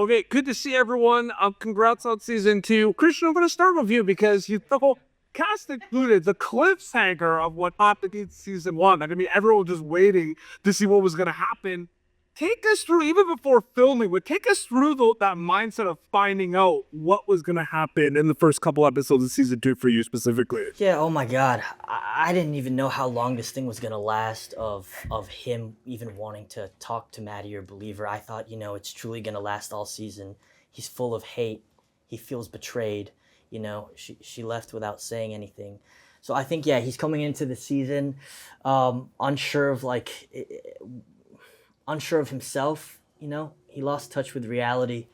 Okay, good to see everyone. Congrats on season 2. Kristian, I'm going to start with you because you the cast included the cliffhanger of what happened in season 1. Like, I mean, everyone was just waiting to see what was going to happen. Take us through, even before filming, take us through that mindset of finding out what was going to happen in the first couple episodes of season 2 for you specifically. Yeah, oh my God. I didn't even know how long this thing was going to last of him even wanting to talk to Maddie or believe her. I thought, it's truly going to last all season. He's full of hate. He feels betrayed. She left without saying anything. So I think, he's coming into the season unsure of himself, He lost touch with reality.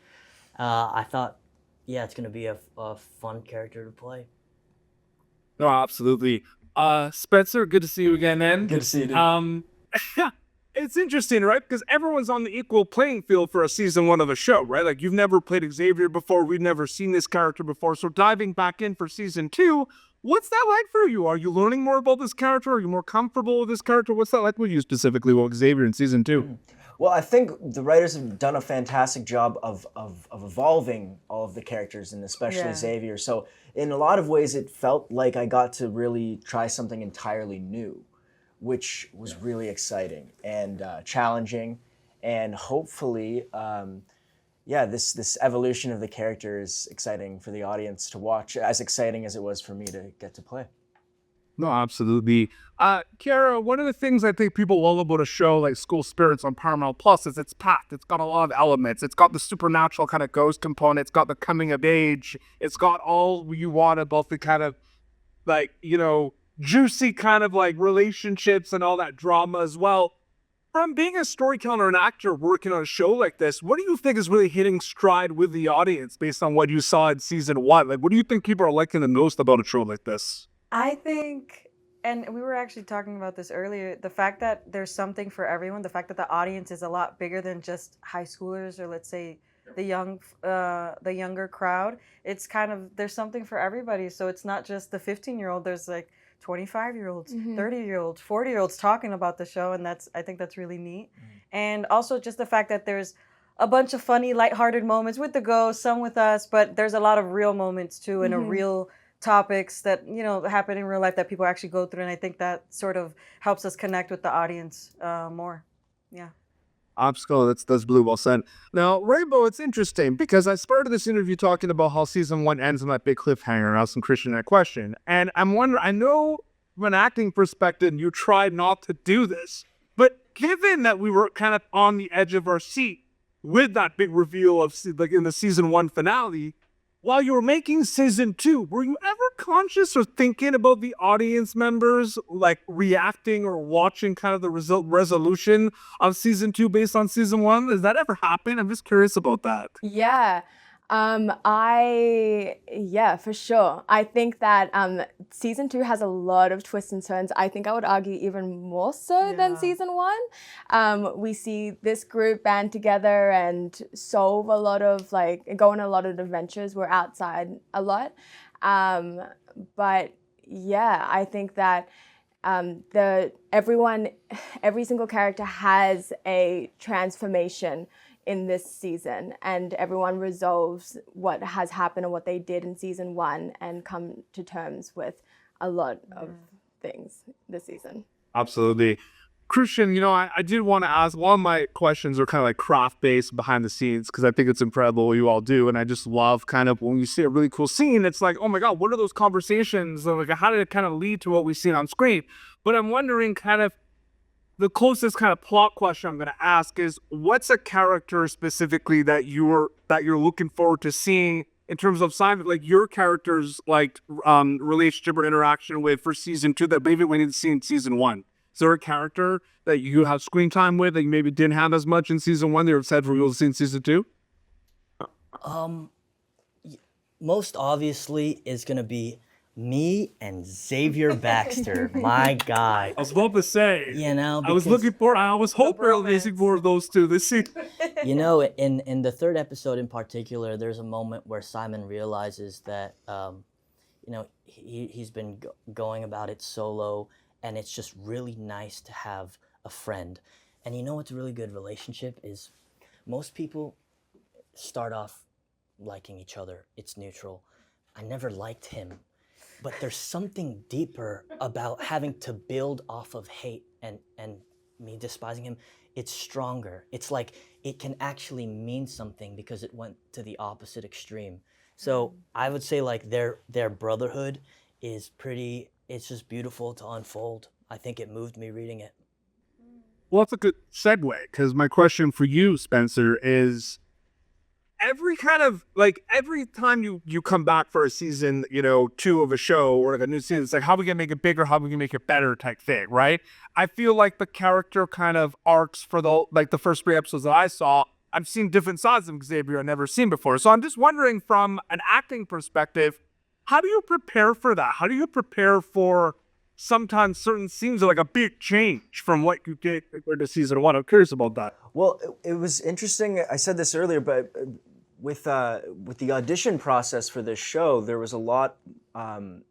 I thought, it's going to be a fun character to play. No, absolutely. Spencer, good to see you again, man. Good to see you, dude. Yeah, it's interesting, right? Because everyone's on the equal playing field for a season 1 of a show, right? Like, you've never played Xavier before. We've never seen this character before. So diving back in for season 2, what's that like for you? Are you learning more about this character? Are you more comfortable with this character? What's that like with you specifically with Xavier in season 2? Well, I think the writers have done a fantastic job of evolving all of the characters, and especially Xavier. So in a lot of ways, it felt like I got to really try something entirely new, which was really exciting and challenging. And hopefully, this evolution of the character is exciting for the audience to watch, as exciting as it was for me to get to play. No, absolutely. Kiara, one of the things I think people love about a show like School Spirits on Paramount Plus is it's packed. It's got a lot of elements. It's got the supernatural kind of ghost component. It's got the coming of age. It's got all you want about the kind of juicy kind of like relationships and all that drama as well. From being a storyteller and actor working on a show like this, what do you think is really hitting stride with the audience based on what you saw in season 1? Like, what do you think people are liking the most about a show like this? I think, and we were actually talking about this earlier, the fact that there's something for everyone, the fact that the audience is a lot bigger than just high schoolers or let's say the younger crowd. It's kind of, there's something for everybody. So it's not just the 15-year-old, there's like 25-year-olds, 30-year-olds, 40-year-olds talking about the show, and I think that's really neat. And also just the fact that there's a bunch of funny, lighthearted moments with the ghosts, some with us, but there's a lot of real moments too, and a real topics that happen in real life that people actually go through, and I think that sort of helps us connect with the audience more. Absolutely, that's really well said. Now, Rainbow, it's interesting because I started this interview talking about how season 1 ends on that big cliffhanger, and I was asking Kristian that question, and I'm wondering, I know from an acting perspective you tried not to do this, but given that we were kind of on the edge of our seat with that big reveal of like in the season 1 finale, while you were making season 2, were you ever conscious or thinking about the audience members like reacting or watching kind of the resolution of season 2 based on season 1? Does that ever happen? I'm just curious about that. Yeah. For sure. I think that season 2 has a lot of twists and turns. I think I would argue even more so than season 1. We see this group band together and solve a lot of go on a lot of adventures. We're outside a lot. But yeah, I think that every single character has a transformation in this season, and everyone resolves what has happened and what they did in season 1 and come to terms with a lot of things this season. Absolutely. Kristian, I did want to ask, one of my questions are kind of like craft-based behind the scenes because I think it's incredible what you all do, and I just love kind of when you see a really cool scene, it's like, oh my God, what are those conversations? Like, how did it kind of lead to what we've seen on screen? But I'm wondering kind of the closest kind of plot question I'm going to ask is, what's a character specifically that you're looking forward to seeing in terms of like your character's relationship or interaction with for season 2 that maybe we didn't see in season 1? Is there a character that you have screen time with that you maybe didn't have as much in season 1 that you're excited for you'll see in season 2? Most obviously is going to be me and Xavier Baxter, my guy. I was about to say, I was hoping for those two this season. In the 3rd episode in particular, there's a moment where Simon realizes that, he's been going about it solo, and it's just really nice to have a friend. And what's a really good relationship is most people start off liking each other. It's neutral. I never liked him, but there's something deeper about having to build off of hate and me despising him. It's stronger. It's like it can actually mean something because it went to the opposite extreme. So I would say like their brotherhood is pretty, it's just beautiful to unfold. I think it moved me reading it. Well, that's a good segue, because my question for you, Spencer, is every time you come back for a season, 2 of a show or like a new season, it's like, how are we gonna make it bigger? How are we gonna make it better type thing, right? I feel like the character kind of arcs for the first 3 episodes that I saw, I've seen different sides of Xavier I've never seen before. So I'm just wondering, from an acting perspective, how do you prepare for that? How do you prepare for sometimes certain scenes are like a big change from what you get compared to season 1? I'm curious about that. Well, it was interesting. I said this earlier, but with the audition process for this show, there was a lot of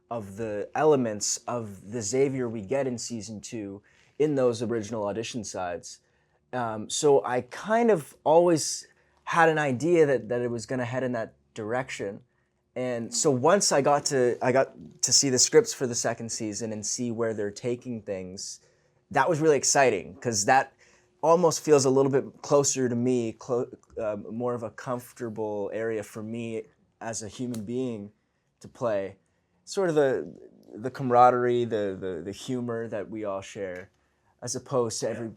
the elements of the Xavier we get in season 2 in those original audition sides. So I kind of always had an idea that it was going to head in that direction. And so once I got to see the scripts for the second season and see where they're taking things, that was really exciting, because that almost feels a little bit closer to me, more of a comfortable area for me as a human being to play. Sort of the camaraderie, the humor that we all share, as opposed to every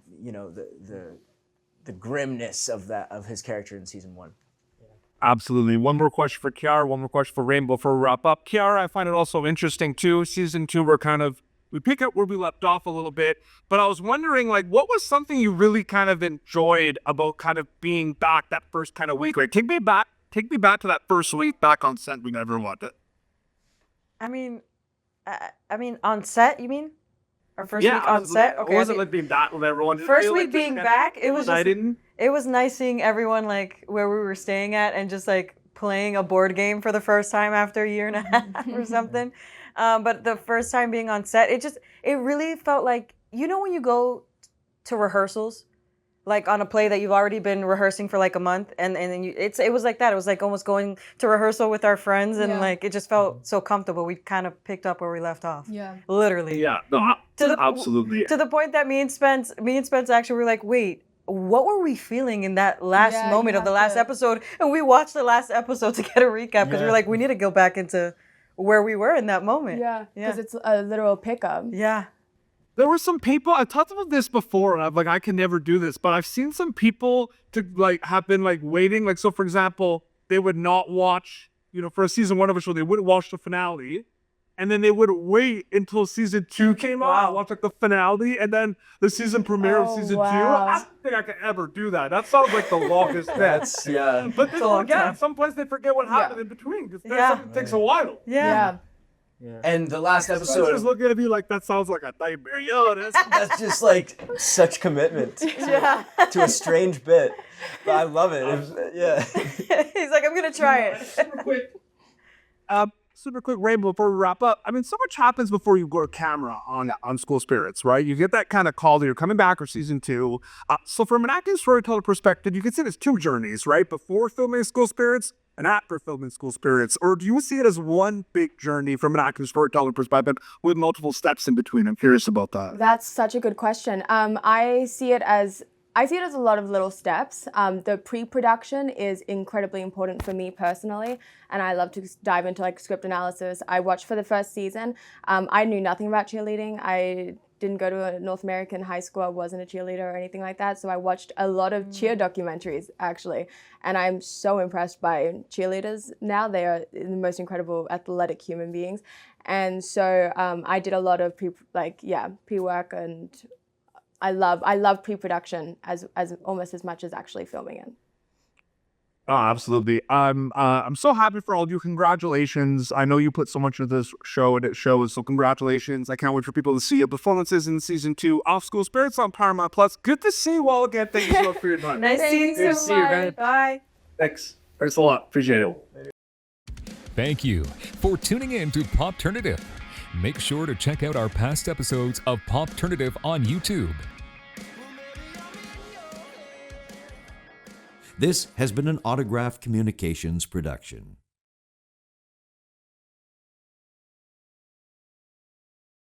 the grimness of his character in season 1. Absolutely. One more question for Kiara, one more question for Rainbow before we wrap up. Kiara, I find it also interesting too. Season 2, we pick up where we left off a little bit, but I was wondering, like, what was something you really kind of enjoyed about kind of being back that first kind of week? Like, take me back to that first week back on set we never wanted. I mean, on set, you mean? Our first week on set? Okay. It wasn't like being back with everyone. First week being back, it was nice seeing everyone like where we were staying at and just like playing a board game for the first time after a year and a half or something. But the first time being on set, it really felt like, when you go to rehearsals, like on a play that you've already been rehearsing for like a month, and then it was like that. It was like almost going to rerehersal with our friends, and like it just felt so comfortable. We kind of picked up where we left off. Yeah, literally. Yeah, no, absolutely. To the point that me and Spence actually were like, wait, what were we feeling in that last moment of the last episode? And we watched the last episode to get a recap, because we were like, we need to go back into where we were in that moment. Yeah, because it's a literal pickup. Yeah. There were some people, I've talked about this before, and I'm like, I can never do this, but I've seen some people to like have been like waiting. Like, so for example, they would not watch, for a season 1 of a show, they wouldn't watch the finale. And then they would wait until season 2 came out and watch like the finale and then the season premiere of season 2. I don't think I could ever do that. That sounds like the longest That's, But then again, some places they forget what happened in between, because something takes a while. Yeah. And the last episode, just looking at me like, that sounds like a nightmare. That's just like such commitment to a strange bit. But I love it. He's like, I'm gonna try it. Super quick, Rainbow, before we wrap up. I mean, so much happens before you go to camera on School Spirits, right? You get that kind of call that you're coming back for season 2. So from an acting storyteller perspective, you can see there's 2 journeys, right? Before filming School Spirits and after filming School Spirits. Or do you see it as one big journey from an acting storyteller perspective with multiple steps in between? I'm curious about that. That's such a good question. I see it as a lot of little steps. The pre-production is incredibly important for me personally, and I love to dive into like script analysis. I watched for the first season. I knew nothing about cheerleading. I didn't go to a North American high school. I wasn't a cheerleader or anything like that. So I watched a lot of cheer documentaries actually, and I'm so impressed by cheerleaders now. They are the most incredible athletic human beings, and so I did a lot of pre-work, and I love pre-production as almost as much as actually filming it. Oh, absolutely. I'm so happy for all of you. Congratulations. I know you put so much into this show, and it shows, so congratulations. I can't wait for people to see your performances in season 2 of School Spirits on Paramount Plus. Good to see you all again. Thank you so much for your time. Nice seeing you. See you, man. Bye. Thanks a lot. Appreciate it. Thank you for tuning in to Popternative. Make sure to check out our past episodes of Popternative on YouTube. This has been an Autograph Communications production.